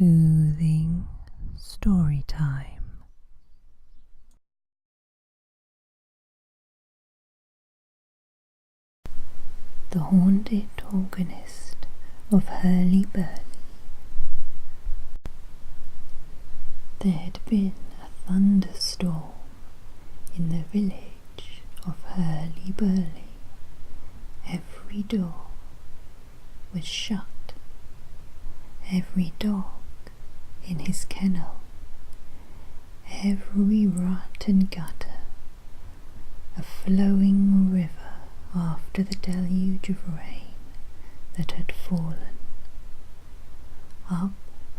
soothing story time. The Haunted Organist of Hurly Burly. There had been a thunderstorm in the village of Hurly Burly. Every door was shut, every dog in his kennel, every rut and gutter, a flowing river after the deluge of rain that had fallen. Up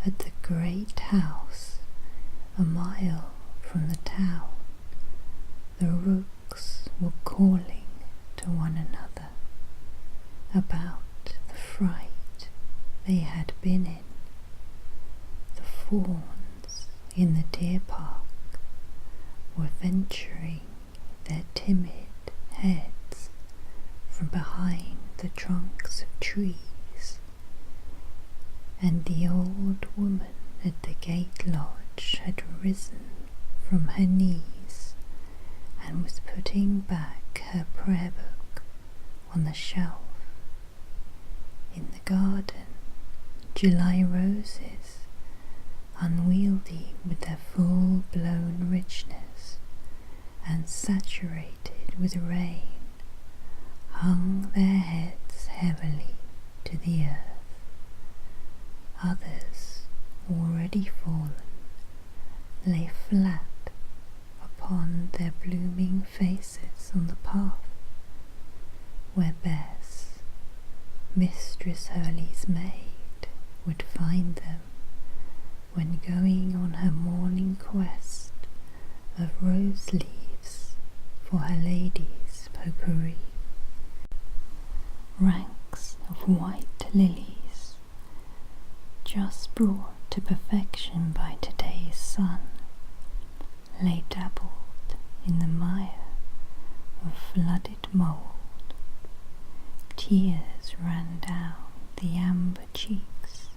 at the great house, a mile from the town, the rooks were calling to one another about the fright they had been in. The fawns in the deer park were venturing their timid heads from behind the trunks of trees, and the old woman at the gate lodge had risen from her knees and was putting back her prayer book on the shelf. In the garden, July roses, unwieldy with their full-blown richness and saturated with rain, hung their heads heavily to the earth. Others, already fallen, lay flat upon their blooming faces on the path, where Bess, Mistress Hurly's maid, would find them when going on her morning quest of rose leaves for her lady's potpourri. Ranks of white lilies, just brought to perfection by today's sun, lay dabbled in the mire of flooded mould. Tears ran down the amber cheeks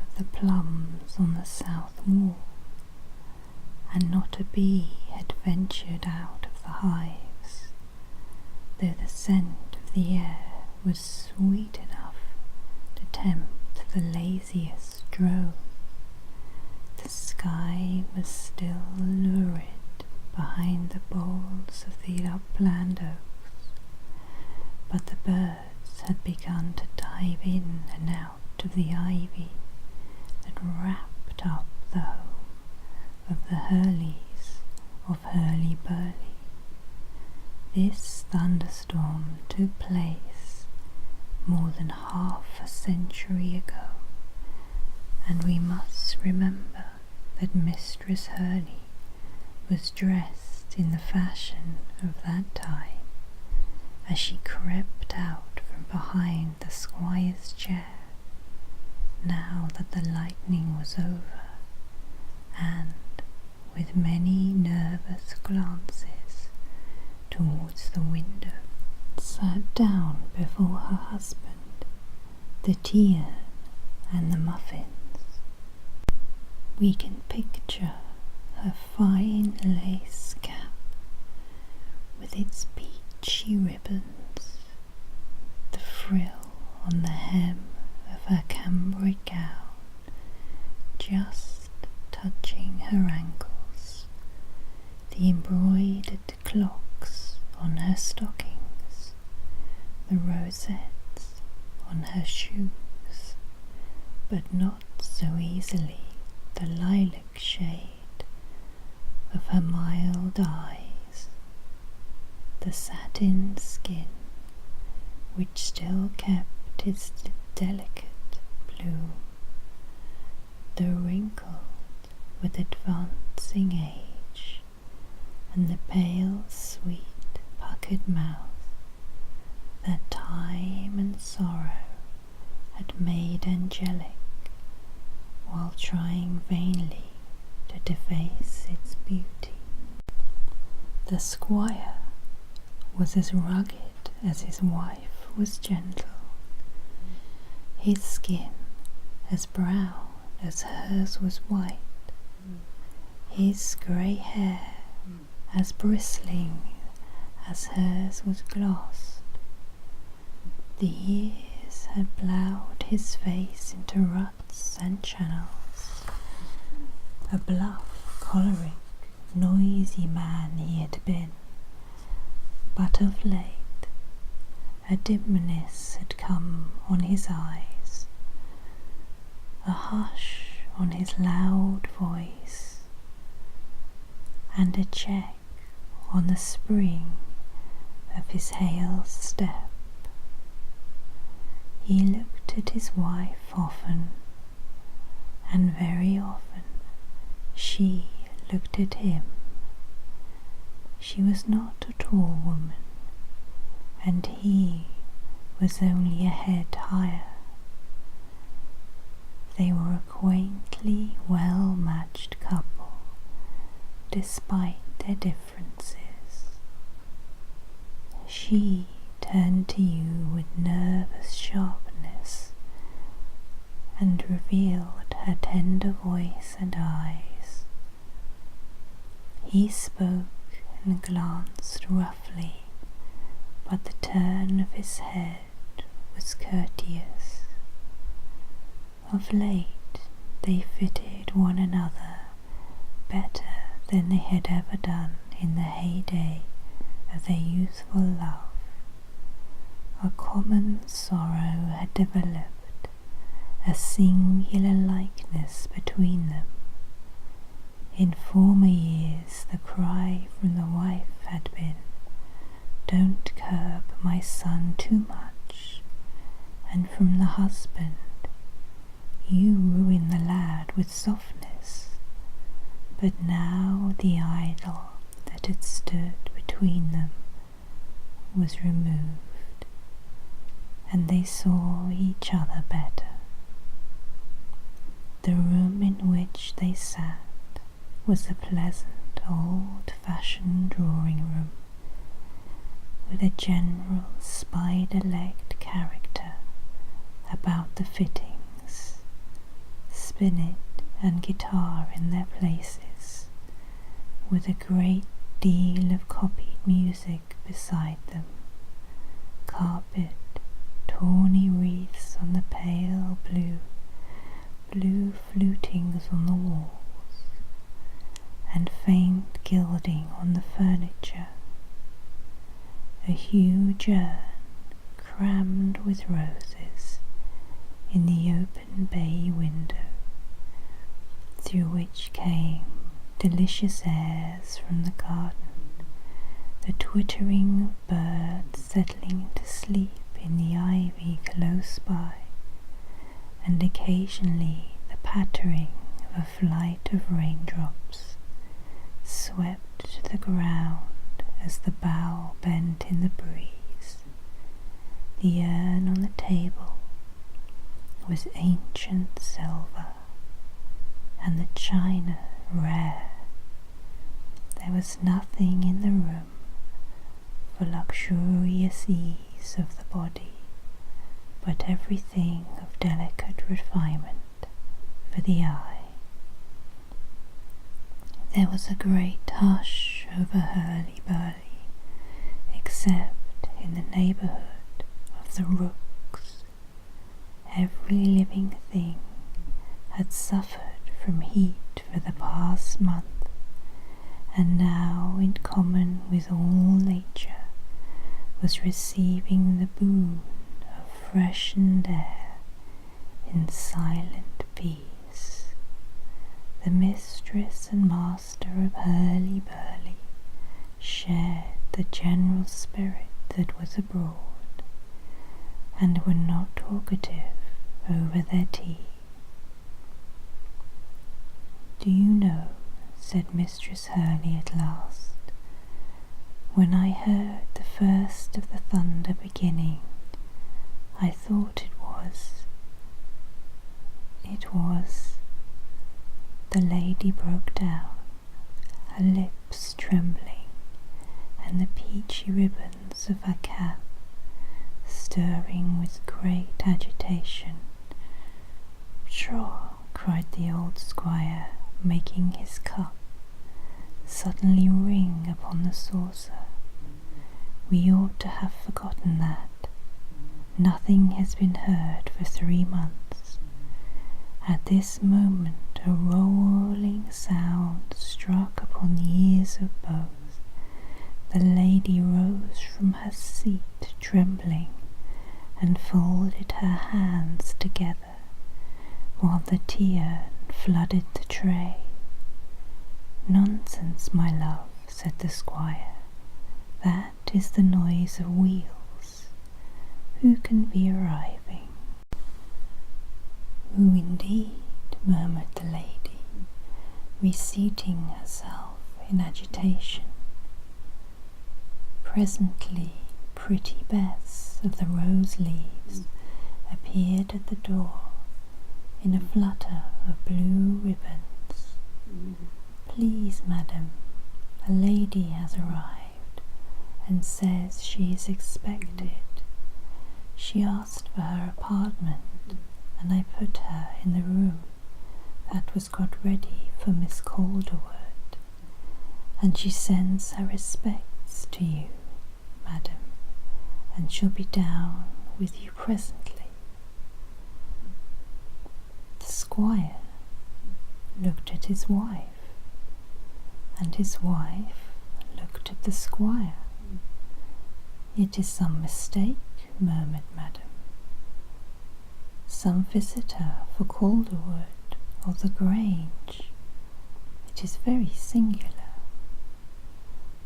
of the plums on the south wall, and not a bee had ventured out of the hives, though the scent of the air was sweet enough to tempt the laziest drone. The sky was still lurid behind the boles of the upland oaks, but the birds had begun to dive in and out of the ivy that wrapped up the home of the Hurleys of Hurly Burly. This thunderstorm took place more than half a century ago, and we must remember that Mistress Hurly was dressed in the fashion of that time as she crept out from behind the squire's chair, now that the lightning was over, and with many nervous glances towards the window, sat down before her husband, the tea urn and the muffins. We can picture her fine lace cap with its peachy ribbons, the frill on the hem of her cambric gown just touching her ankles, the embroidered clocks on her stockings, the rosettes on her shoes, but not so easily the lilac shade of her mild eyes, the satin skin which still kept its delicate bloom, though wrinkled with advancing age, and the pale, sweet, puckered mouth that time and sorrow had made angelic, while trying vainly to deface its beauty. The squire was as rugged as his wife was gentle, his skin as brown as hers was white, his grey hair as bristling as hers was glossed. The years had ploughed his face into ruts and channels. A bluff, choleric, noisy man he had been, but of late a dimness had come on his eyes, a hush on his loud voice, and a check on the spring of his hale step. He looked at his wife often, and very often she looked at him. She was not a tall woman, and he was only a head higher. They were a quaintly well-matched couple, despite their differences. She turned to you with nervous sharpness and revealed her tender voice and eyes. He spoke and glanced roughly, but the turn of his head was courteous. Of late they fitted one another better than they had ever done in the heyday of their youthful love. A common sorrow had developed a singular likeness between them. In former years the cry from the wife had been, "Don't curb my son too much," and from the husband, "You ruin the lad with softness." But now the idol that had stood between them was removed, and they saw each other better. The room in which they sat was a pleasant old-fashioned drawing-room, with a general spider-legged character about the fittings, spinet and guitar in their places, with a great deal of copied music beside them, carpet, tawny wreaths on the pale blue flutings on the walls, and faint gilding on the furniture. A huge urn crammed with roses in the open bay window, through which came delicious airs from the garden, the twittering of birds settling to sleep in the ivy close by, and occasionally the pattering of a flight of raindrops swept to the ground as the bough bent in the breeze. The urn on the table was ancient silver, and the china rare. There was nothing in the room for luxurious ease of the body, but everything of delicate refinement for the eye. There was a great hush over Hurly Burly, except in the neighbourhood of the rooks. Every living thing had suffered from heat for the past month, and now, in common with all nature, was receiving the boon of freshened air in silent peace. The mistress and master of Hurly Burly shared the general spirit that was abroad, and were not talkative over their tea. "Do you know," said Mistress Hurly at last, "when I heard the first of the thunder beginning, I thought it was... The lady broke down, her lips trembling, and the peachy ribbons of her cap stirring with great agitation. "Pshaw!" cried the old squire, making his cup suddenly ring upon the saucer. We ought to have forgotten that. Nothing has been heard for 3 months. At this moment a rolling sound struck upon the ears of both. The lady rose from her seat trembling, and folded her hands together, while the tear flooded the tray. "Nonsense, my love," said the squire. "That is the noise of wheels. Who can be arriving?" "Who indeed?" murmured the lady, reseating herself in agitation. Presently pretty Bess of the rose leaves appeared at the door in a flutter of blue ribbons. "Please, madam, a lady has arrived and says she is expected. She asked for her apartment, and I put her in the room that was got ready for Miss Calderwood, and she sends her respects to you, madam, and shall be down with you presently." The squire looked at his wife, and his wife looked at the squire. "It is some mistake," murmured madam. "Some visitor for Calderwood of the Grange. It is very singular."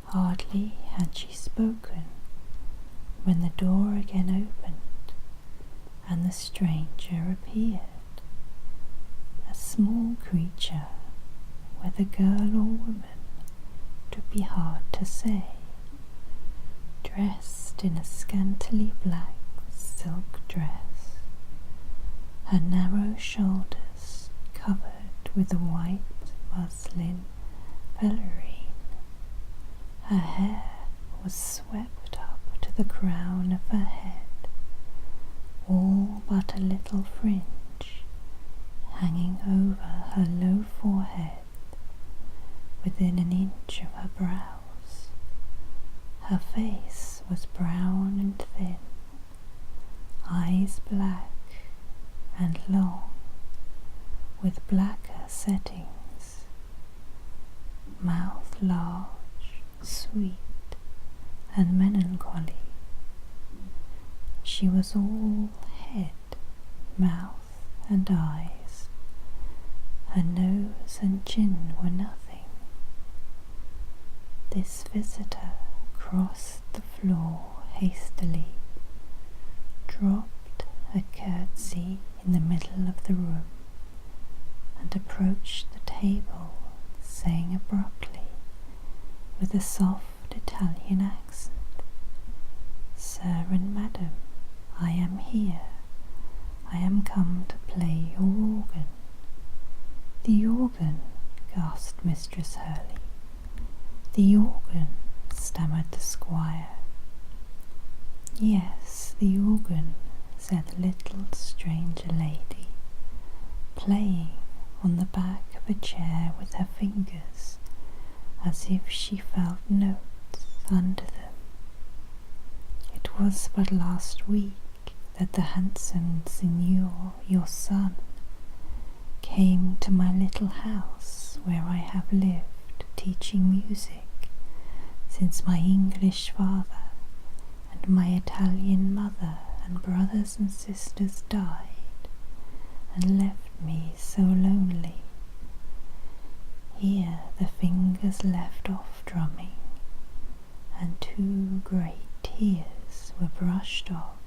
Hardly had she spoken when the door again opened, and the stranger appeared. A small creature, whether girl or woman, to be hard to say, dressed in a scantily black silk dress, her narrow shoulders covered with a white muslin pelerine. Her hair was swept up to the crown of her head, all but a little fringe hanging over her low forehead within an inch of her brows. Her face was brown and thin, eyes black and long, with blacker settings, mouth large, sweet, and melancholy. She was all head, mouth, and eyes. Her nose and chin were nothing. This visitor crossed the floor hastily, dropped a curtsy in the middle of the room, and approached the table, saying abruptly, with a soft Italian accent, "Sir and madam, I am here. I am come to play your organ." "The organ?" gasped Mistress Hurly. "The organ," stammered the squire. "Yes, the organ," said the little stranger lady, playing on the back of a chair with her fingers, as if she felt notes under them. "It was but last week that the handsome signor, your son, came to my little house where I have lived teaching music since my English father and my Italian mother and brothers and sisters died and left me so lonely." Here the fingers left off drumming, and 2 great tears were brushed off,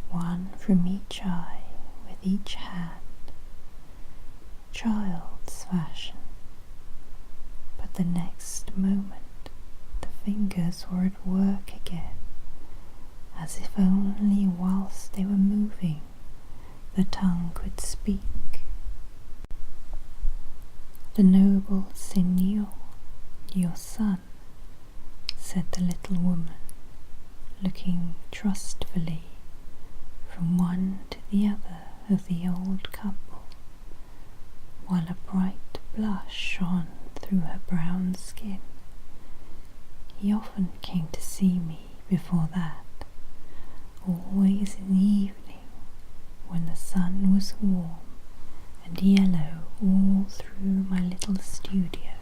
one from each eye with each hand, child's fashion. But the next moment the fingers were at work again, as if only whilst they were moving the tongue could speak. "The noble signor, your son," said the little woman, looking trustfully, 'from one to the other of the old couple, 'has while a bright blush shone through her brown skin. He often came to see me before that, always in the evening, when the sun was warm and yellow all through my little studio,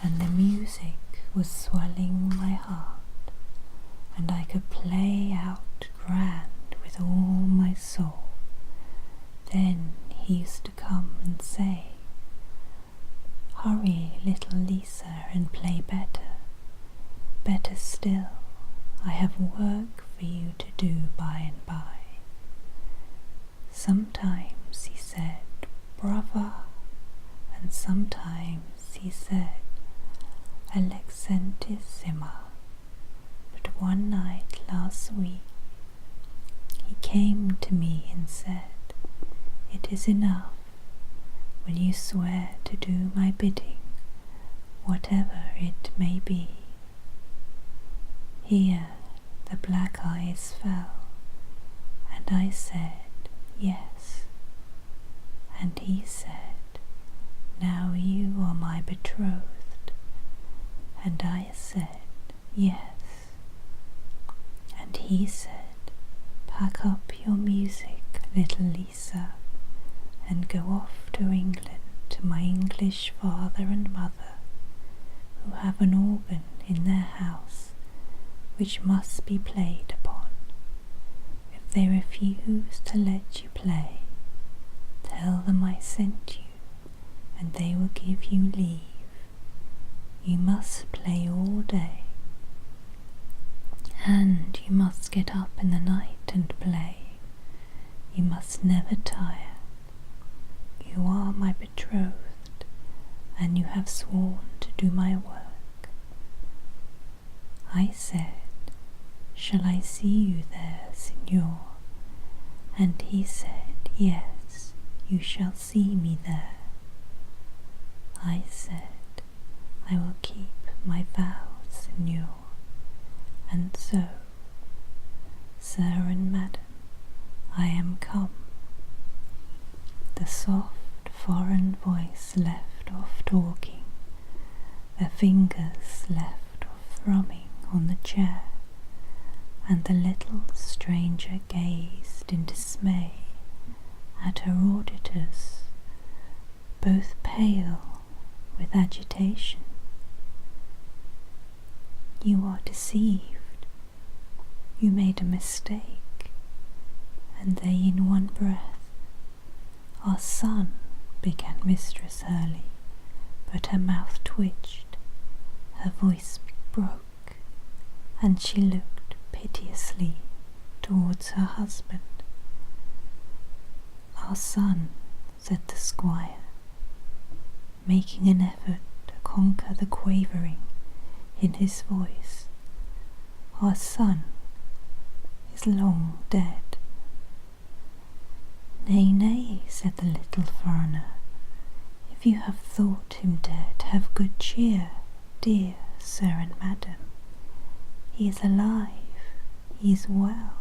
and the music was swelling my heart, and I could play out grand with all my soul. Then he used to come and say, "Hurry, little Lisa, and play better. Better still, I have work for you to do by and by." Sometimes he said, "Brava," and sometimes he said, "Alexantissima." But one night last week he came to me and said, "It is enough. Will you swear to do my bidding, whatever it may be?" Here the black eyes fell, and I said, "Yes." And he said, "Now you are my betrothed." And I said, "Yes." And he said, "Pack up your music, little Lisa, and go off to England to my English father and mother, who have an organ in their house which must be played upon. If they refuse to let you play, tell them I sent you, and they will give you leave. You must play all day, and you must get up in the night and play. You must never tire. You are my betrothed, and you have sworn to do my work." I said, "Shall I see you there, Signor?" And he said, "Yes, you shall see me there." I said, "I will keep my vow, Signor." And so, "Sir and Madam, I am come." The soft foreign voice left off talking, the fingers left off thrumming on the chair, and the little stranger gazed in dismay at her auditors, both pale with agitation. "You are deceived. You made a mistake." And they in one breath, "Our son," began Mistress Hurly, but her mouth twitched, her voice broke, and she looked piteously towards her husband. "Our son," said the squire, making an effort to conquer the quavering in his voice, "our son is long dead." "Nay, nay," said the little foreigner, "if you have thought him dead, have good cheer, dear sir and madam. He is alive, he is well,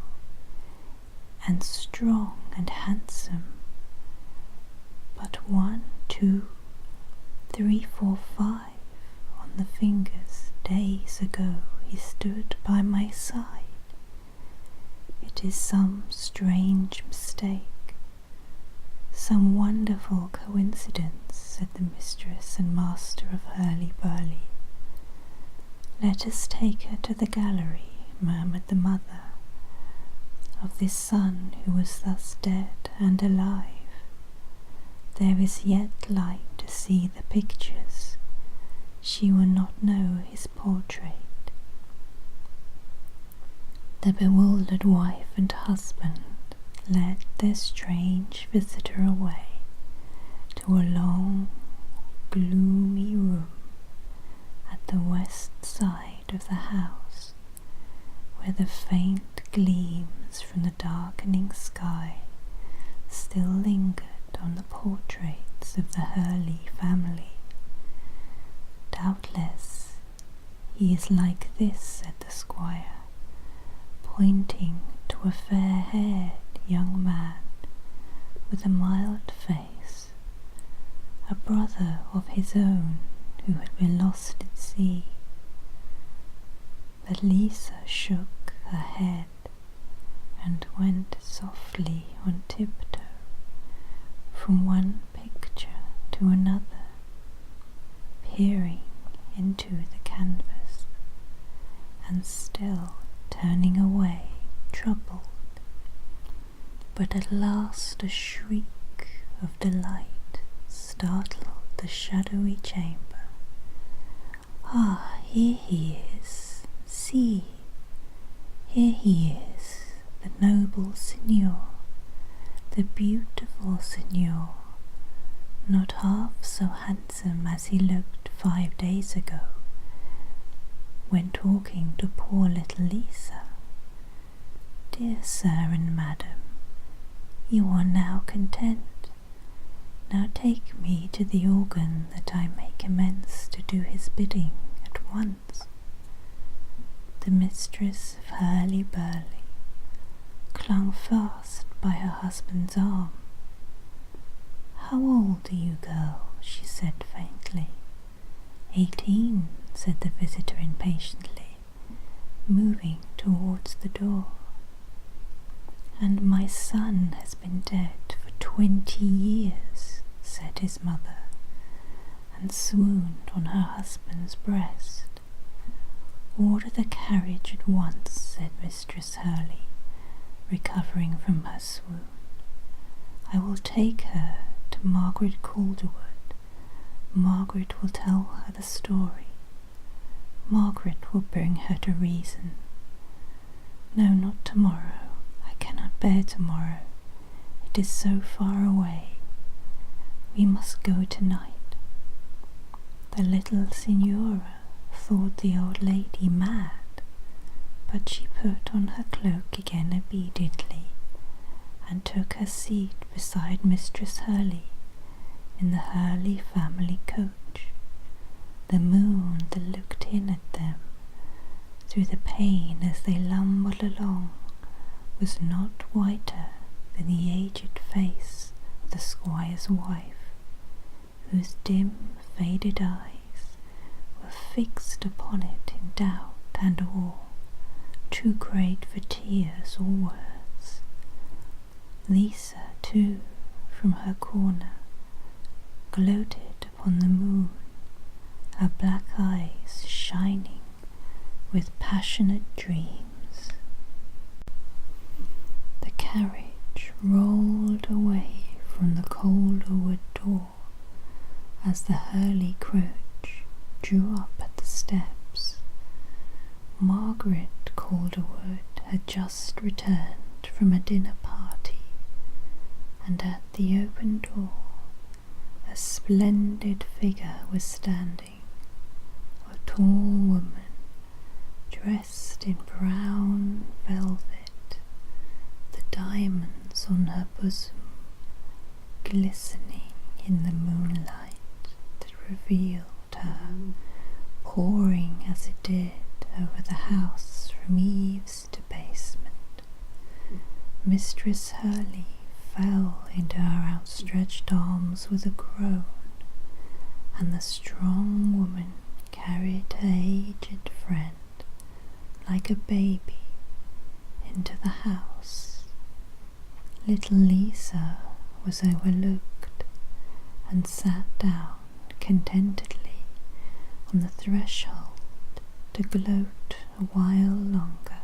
and strong and handsome. But 1, 2, 3, 4, 5 on the fingers days ago he stood by my side. It is some strange mistake, some wonderful coincidence," said the mistress and master of Hurly Burly. "Let us take her to the gallery," murmured the mother, "of this son who was thus dead and alive. There is yet light to see the pictures. She will not know his portrait." The bewildered wife and husband led their strange visitor away to a long, gloomy room at the west side of the house, where the faint gleams from the darkening sky still lingered on the portraits of the Hurly family. "Doubtless he is like this," said the squire, pointing to a fair-haired young man with a mild face, brother of his own who had been lost at sea. But Lisa shook her head and went softly on tiptoe from one picture to another, peering into the canvas, and still turning away, troubled. But at last a shriek of delight startled the shadowy chamber. "Ah, here he is! See, here he is, the noble signor, the beautiful signor, not half so handsome as he looked 5 days ago, when talking to poor little Lisa. Dear sir and madam, you are now content. Now take me to the organ that I may commence to do his bidding at once." The mistress of Hurly Burly clung fast by her husband's arm. "How old are you, girl?" she said faintly. 18, said the visitor impatiently, moving towards the door. "And my son has been dead for 20 years, said his mother, and swooned on her husband's breast. "Order the carriage at once," said Mistress Hurly, recovering from her swoon. "I will take her to Margaret Calderwood. Margaret will tell her the story. Margaret will bring her to reason. No, not tomorrow. I cannot bear tomorrow. It is so far away. We must go tonight." The little signora thought the old lady mad, but she put on her cloak again obediently and took her seat beside Mistress Hurly in the Hurly family coach. The moon that looked in at them through the pane as they lumbered along was not whiter than the aged face of the squire's wife, whose dim, faded eyes were fixed upon it in doubt and awe, too great for tears or words. Lisa, too, from her corner, gloated upon the moon, her black eyes shining with passionate dreams. The carriage rolled away from the Calderwood door as the Hurly coach drew up at the steps. Margaret Calderwood had just returned from a dinner party, and at the open door a splendid figure was standing, a tall woman dressed in brown velvet, the diamonds on her bosom glistening in the moonlight that revealed her, pouring as it did over the house from eaves to basement. Mistress Hurly fell into her outstretched arms with a groan, and the strong woman carried her aged friend like a baby into the house. Little Lisa was overlooked and sat down contentedly on the threshold to gloat a while longer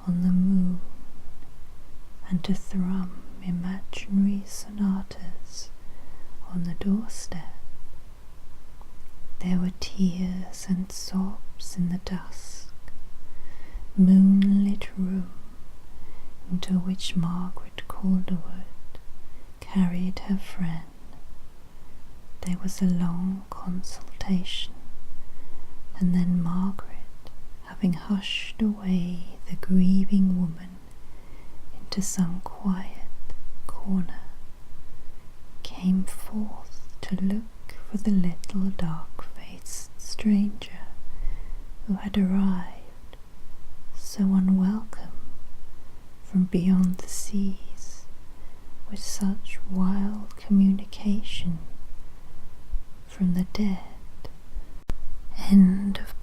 on the moon and to thrum imaginary sonatas on the doorstep. There were tears and sobs in the dusk, moonlit room into which Margaret Calderwood carried her friend. There was a long consultation, and then Margaret, having hushed away the grieving woman into some quiet corner, came forth to look for the little dark-faced stranger who had arrived so unwelcome from beyond the seas with such wild communication from the dead. End of